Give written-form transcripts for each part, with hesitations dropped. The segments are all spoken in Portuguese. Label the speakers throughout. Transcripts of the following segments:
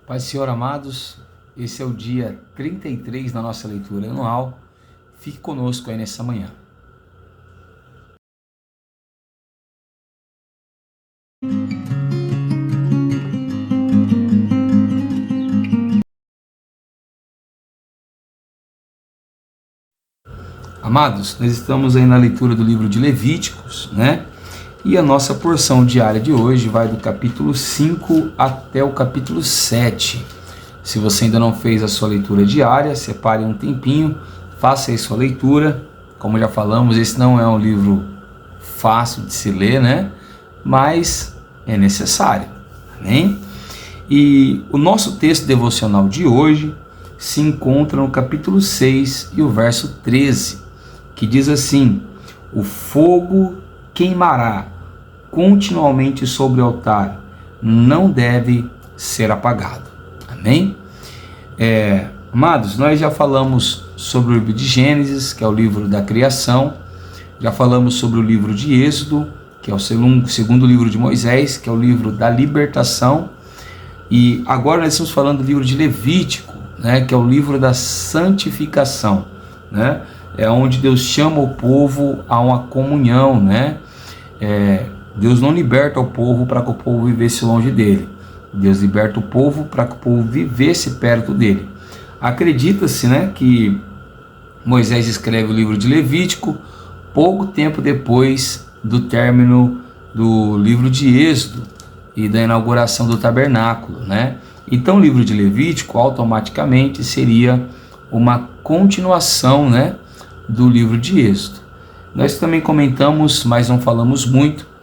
Speaker 1: Pai do Senhor, amados, esse é o dia 33 da nossa leitura anual. Fique conosco aí nessa manhã. Amados, nós estamos aí na leitura do livro de Levíticos, né? E a nossa porção diária de hoje vai do capítulo 5 até o capítulo 7. Se você ainda não fez a sua leitura diária, separe um tempinho, faça aí sua leitura. Como já falamos, esse não é um livro fácil de se ler, né? Mas é necessário, amém? E o nosso texto devocional de hoje se encontra no capítulo 6 e o verso 13, que diz assim: o fogo queimará continuamente sobre o altar, não deve ser apagado. Amém? Amados, nós já falamos sobre o livro de Gênesis, que é o livro da criação, já falamos sobre o livro de Êxodo, que é o segundo livro de Moisés, que é o livro da libertação, e agora nós estamos falando do livro de Levítico, né, que é o livro da santificação, né? É onde Deus chama o povo a uma comunhão, né? Deus não liberta o povo para que o povo vivesse longe dele. Deus liberta o povo para que o povo vivesse perto dele. Acredita-se, né, que Moisés escreve o livro de Levítico pouco tempo depois do término do livro de Êxodo e da inauguração do tabernáculo, né? Então o livro de Levítico automaticamente seria uma continuação, né, do livro de Êxodo. Nós também comentamos, mas não falamos muito,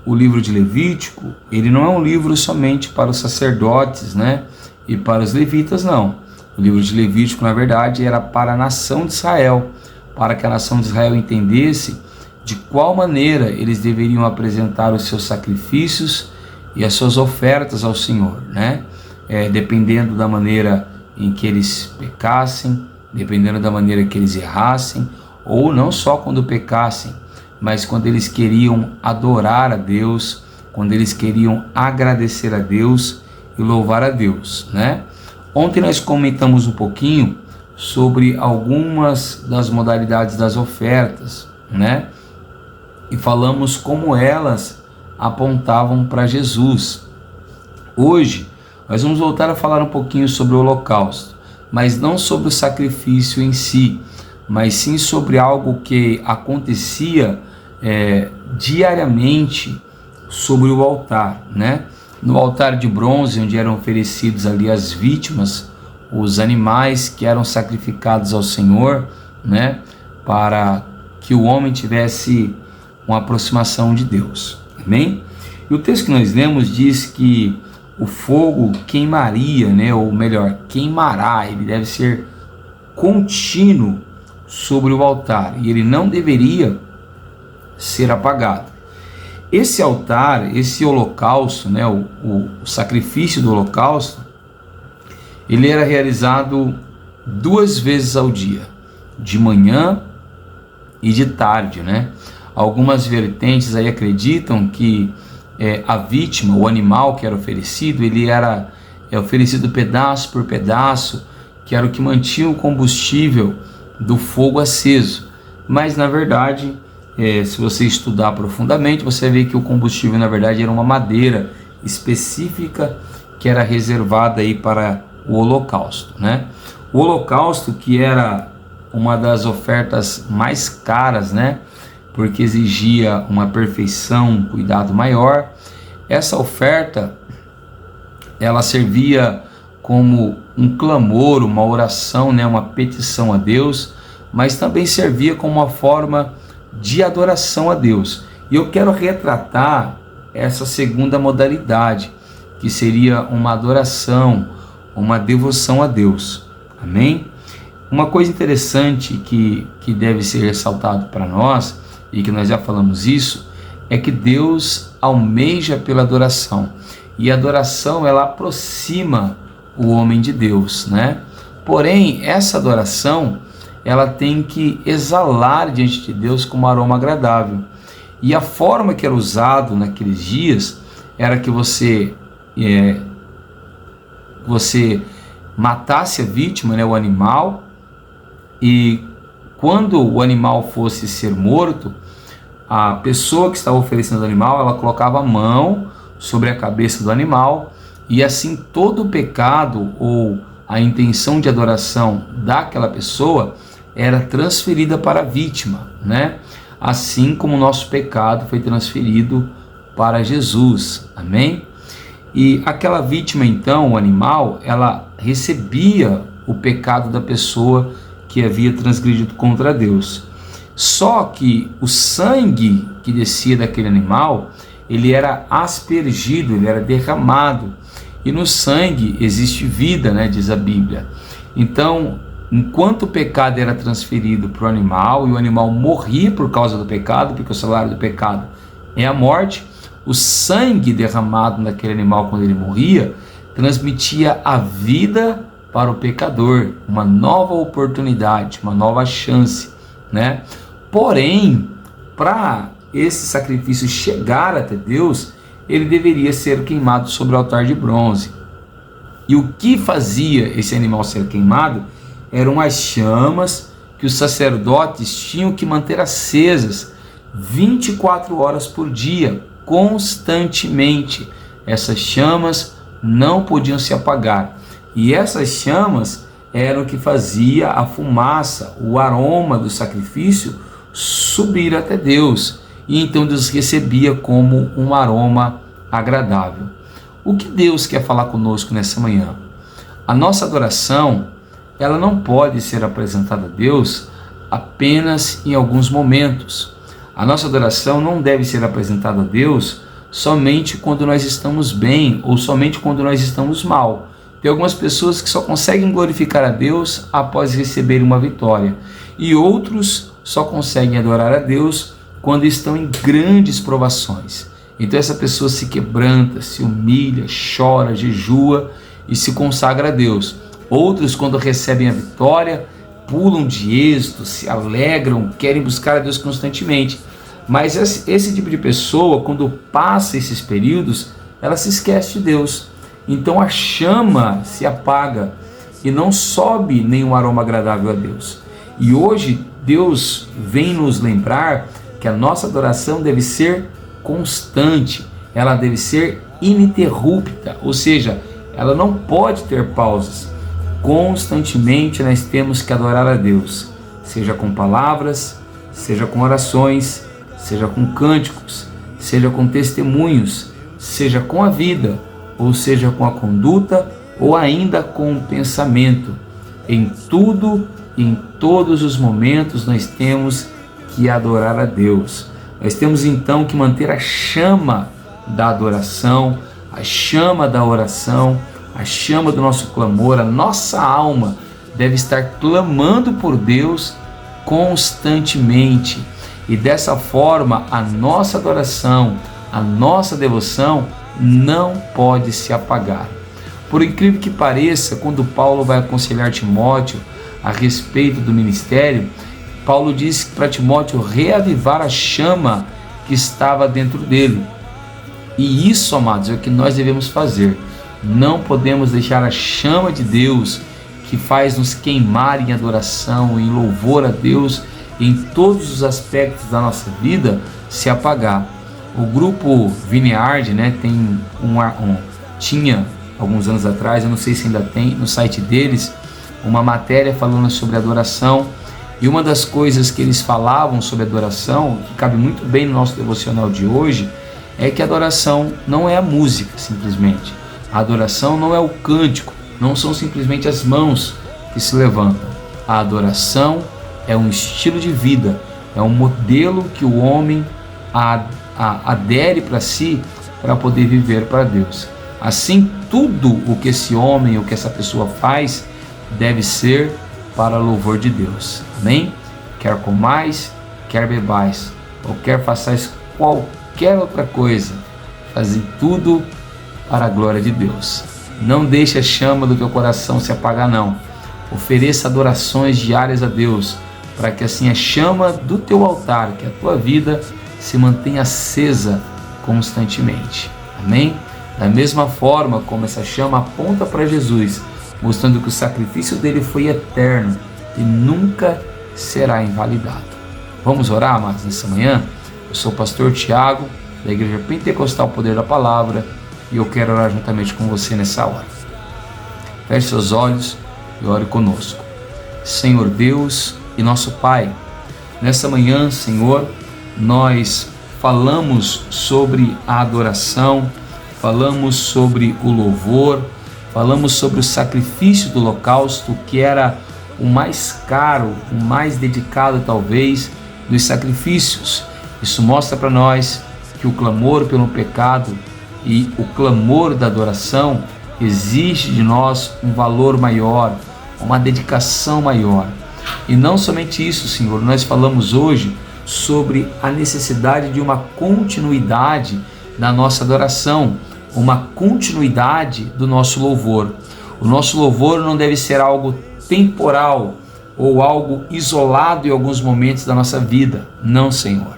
Speaker 1: o livro de Levítico, ele não é um livro somente para os sacerdotes, né, e para os levitas, não. O livro de Levítico, na verdade, era para a nação de Israel, para que a nação de Israel entendesse de qual maneira eles deveriam apresentar os seus sacrifícios e as suas ofertas ao Senhor, né? Dependendo da maneira em que eles pecassem, dependendo da maneira que eles errassem, ou não só quando pecassem, mas quando eles queriam adorar a Deus, quando eles queriam agradecer a Deus e louvar a Deus, né? Ontem nós comentamos um pouquinho sobre algumas das modalidades das ofertas, né? E falamos como elas apontavam para Jesus. Hoje nós vamos voltar a falar um pouquinho sobre o holocausto, mas não sobre o sacrifício em si, mas sim sobre algo que acontecia diariamente sobre o altar, né? No altar de bronze, onde eram oferecidos ali as vítimas, os animais que eram sacrificados ao Senhor, né? Para que o homem tivesse uma aproximação de Deus, amém? E o texto que nós lemos diz que o fogo queimaria, né? Ou melhor, queimará, ele deve ser contínuo sobre o altar, e ele não deveria ser apagado. Esse altar, esse holocausto, né, o sacrifício do holocausto, ele era realizado 2 vezes ao dia, de manhã e de tarde, né? Algumas vertentes aí acreditam que a vítima, o animal que era oferecido, ele era oferecido pedaço por pedaço, que era o que mantinha o combustível do fogo aceso. Mas na verdade, se você estudar profundamente, você vê que o combustível na verdade era uma madeira específica que era reservada aí para o holocausto, né? O holocausto, que era uma das ofertas mais caras, né? Porque exigia uma perfeição, um cuidado maior. Essa oferta, ela servia como um clamor, uma oração, né? Uma petição a Deus, mas também servia como uma forma de adoração a Deus. E eu quero retratar essa segunda modalidade, que seria uma adoração, uma devoção a Deus, amém? Uma coisa interessante que deve ser ressaltado para nós, e que nós já falamos isso, é que Deus almeja pela adoração, e a adoração, ela aproxima o homem de Deus, né? Porém, essa adoração, ela tem que exalar diante de Deus como um aroma agradável. E a forma que era usado naqueles dias era que você você matasse a vítima, né, o animal, e quando o animal fosse ser morto, a pessoa que estava oferecendo o animal, ela colocava a mão sobre a cabeça do animal, e assim todo o pecado ou a intenção de adoração daquela pessoa era transferida para a vítima, né? Assim como o nosso pecado foi transferido para Jesus, amém? E aquela vítima, então, o animal, ela recebia o pecado da pessoa que havia transgredido contra Deus. Só que o sangue que descia daquele animal, ele era aspergido, ele era derramado. E no sangue existe vida, né, diz a Bíblia. Então, enquanto o pecado era transferido para o animal, e o animal morria por causa do pecado, porque o salário do pecado é a morte, o sangue derramado naquele animal quando ele morria, transmitia a vida para o pecador, uma nova oportunidade, uma nova chance, né? Porém, para esse sacrifício chegar até Deus, ele deveria ser queimado sobre o altar de bronze. E o que fazia esse animal ser queimado eram as chamas que os sacerdotes tinham que manter acesas 24 horas por dia, constantemente. Essas chamas não podiam se apagar. E essas chamas eram o que fazia a fumaça, o aroma do sacrifício subir até Deus. E então Deus recebia como um aroma agradável. O que Deus quer falar conosco nessa manhã? A nossa adoração, ela não pode ser apresentada a Deus apenas em alguns momentos. A nossa adoração não deve ser apresentada a Deus somente quando nós estamos bem ou somente quando nós estamos mal. Tem algumas pessoas que só conseguem glorificar a Deus após receberem uma vitória, e outros só conseguem adorar a Deus quando estão em grandes provações. Então essa pessoa se quebranta, se humilha, chora, jejua e se consagra a Deus. Outros, quando recebem a vitória, pulam de êxito, se alegram, querem buscar a Deus constantemente. Mas esse tipo de pessoa, quando passa esses períodos, ela se esquece de Deus. Então a chama se apaga e não sobe nenhum aroma agradável a Deus. E hoje Deus vem nos lembrar que a nossa adoração deve ser constante, ela deve ser ininterrupta, ou seja, ela não pode ter pausas. Constantemente nós temos que adorar a Deus, seja com palavras, seja com orações, seja com cânticos, seja com testemunhos, seja com a vida, ou seja com a conduta, ou ainda com o pensamento. Em tudo e em todos os momentos nós temos que adorar a Deus. Nós temos então que manter a chama da adoração, a chama da oração, a chama do nosso clamor. A nossa alma deve estar clamando por Deus constantemente. E dessa forma a nossa adoração, a nossa devoção não pode se apagar. Por incrível que pareça, quando Paulo vai aconselhar Timóteo a respeito do ministério, Paulo diz para Timóteo reavivar a chama que estava dentro dele. E isso, amados, é o que nós devemos fazer. Não podemos deixar a chama de Deus, que faz nos queimar em adoração, em louvor a Deus, em todos os aspectos da nossa vida, se apagar. O grupo Vineyard, né, tinha alguns anos atrás, eu não sei se ainda tem, no site deles, uma matéria falando sobre adoração. E uma das coisas que eles falavam sobre adoração, que cabe muito bem no nosso devocional de hoje, é que a adoração não é a música simplesmente. A adoração não é o cântico, não são simplesmente as mãos que se levantam. A adoração é um estilo de vida, é um modelo que o homem adere para si para poder viver para Deus. Assim, tudo o que esse homem ou que essa pessoa faz deve ser para louvor de Deus. Amém? Quer comais, quer bebais, ou quer façais qualquer outra coisa, fazem tudo para a glória de Deus. Não deixe a chama do teu coração se apagar, não. Ofereça adorações diárias a Deus, para que assim a chama do teu altar, que é a tua vida, se mantenha acesa constantemente. Amém? Da mesma forma como essa chama aponta para Jesus, mostrando que o sacrifício dele foi eterno e nunca será invalidado. Vamos orar, amados, nessa manhã? Eu sou o pastor Tiago, da Igreja Pentecostal Poder da Palavra, e eu quero orar juntamente com você nessa hora. Feche seus olhos e ore conosco. Senhor Deus e nosso Pai, nessa manhã, Senhor, nós falamos sobre a adoração, falamos sobre o louvor, falamos sobre o sacrifício do holocausto, que era o mais caro, o mais dedicado talvez dos sacrifícios. Isso mostra para nós que o clamor pelo pecado e o clamor da adoração exige de nós um valor maior, uma dedicação maior. E não somente isso, Senhor, nós falamos hoje sobre a necessidade de uma continuidade na nossa adoração, uma continuidade do nosso louvor. O nosso louvor não deve ser algo temporal ou algo isolado em alguns momentos da nossa vida. Não, Senhor.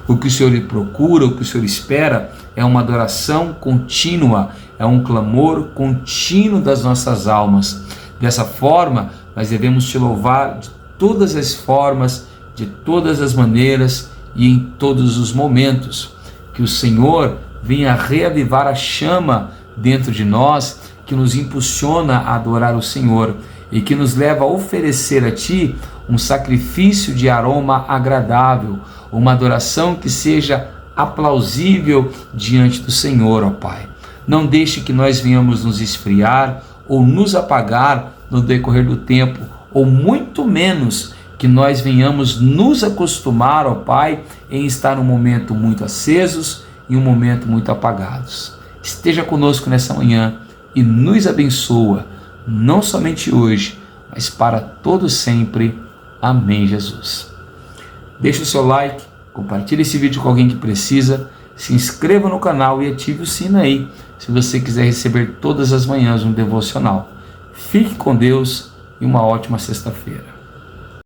Speaker 1: O que o Senhor procura, o que o Senhor espera é uma adoração contínua, é um clamor contínuo das nossas almas. Dessa forma, nós devemos te louvar de todas as formas, de todas as maneiras e em todos os momentos. Que o Senhor venha reavivar a chama dentro de nós, que nos impulsiona a adorar o Senhor e que nos leva a oferecer a Ti um sacrifício de aroma agradável, uma adoração que seja aplausível diante do Senhor, ó Pai. Não deixe que nós venhamos nos esfriar ou nos apagar no decorrer do tempo, ou muito menos que nós venhamos nos acostumar, ó Pai, em estar num momento muito acesos e um momento muito apagados. Esteja conosco nessa manhã e nos abençoa, não somente hoje, mas para todo sempre. Amém, Jesus. Deixe o seu like, compartilhe esse vídeo com alguém que precisa, se inscreva no canal e ative o sino aí, se você quiser receber todas as manhãs um devocional. Fique com Deus e uma ótima sexta-feira.